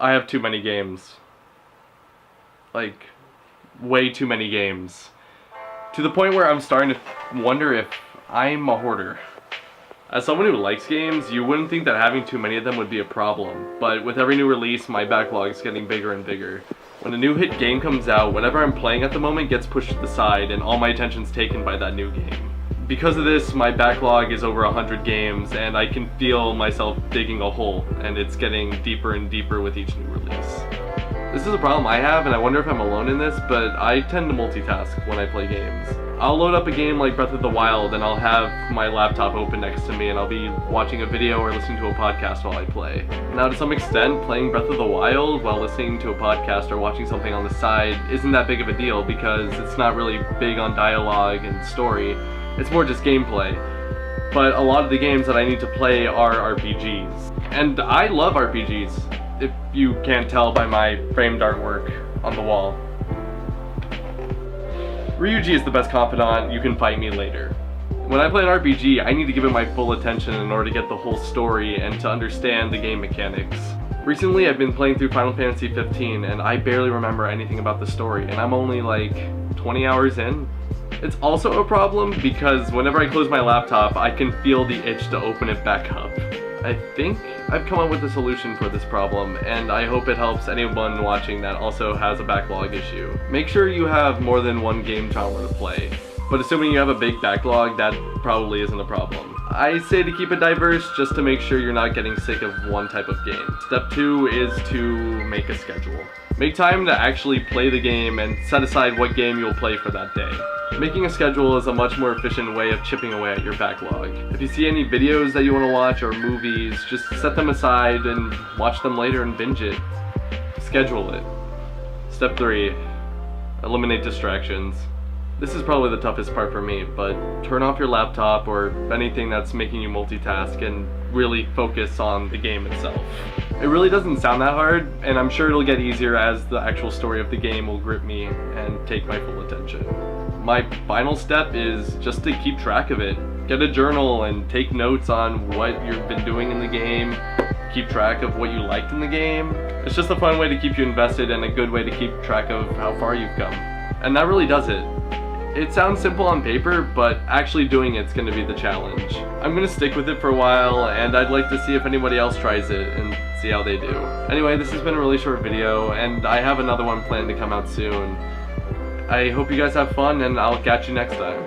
I have too many games. Like, way too many games. To the point where I'm starting to wonder if I'm a hoarder. As someone who likes games, you wouldn't think that having too many of them would be a problem, but with every new release, my backlog is getting bigger and bigger. When a new hit game comes out, whatever I'm playing at the moment gets pushed to the side, and all my attention's taken by that new game. Because of this, my backlog is over 100 games, and I can feel myself digging a hole, and it's getting deeper and deeper with each new release. This is a problem I have, and I wonder if I'm alone in this, but I tend to multitask when I play games. I'll load up a game like Breath of the Wild, and I'll have my laptop open next to me, and I'll be watching a video or listening to a podcast while I play. Now, to some extent, playing Breath of the Wild while listening to a podcast or watching something on the side isn't that big of a deal because it's not really big on dialogue and story. It's more just gameplay. But a lot of the games that I need to play are RPGs. And I love RPGs, if you can't tell by my framed artwork on the wall. Ryuji is the best confidant, you can fight me later. When I play an RPG, I need to give it my full attention in order to get the whole story and to understand the game mechanics. Recently I've been playing through Final Fantasy 15 and I barely remember anything about the story, and I'm only like 20 hours in. It's also a problem because whenever I close my laptop, I can feel the itch to open it back up. I think I've come up with a solution for this problem, and I hope it helps anyone watching that also has a backlog issue. Make sure you have more than one game genre to play, but assuming you have a big backlog, that probably isn't a problem. I say to keep it diverse just to make sure you're not getting sick of one type of game. Step 2 is to make a schedule. Make time to actually play the game and set aside what game you'll play for that day. Making a schedule is a much more efficient way of chipping away at your backlog. If you see any videos that you want to watch or movies, just set them aside and watch them later and binge it. Schedule it. Step 3. Eliminate distractions. This is probably the toughest part for me, but turn off your laptop or anything that's making you multitask and really focus on the game itself. It really doesn't sound that hard, and I'm sure it'll get easier as the actual story of the game will grip me and take my full attention. My final step is just to keep track of it. Get a journal and take notes on what you've been doing in the game. Keep track of what you liked in the game. It's just a fun way to keep you invested and a good way to keep track of how far you've come. And that really does it. It sounds simple on paper, but actually doing it's going to be the challenge. I'm going to stick with it for a while, and I'd like to see if anybody else tries it and see how they do. Anyway, this has been a really short video, and I have another one planned to come out soon. I hope you guys have fun, and I'll catch you next time.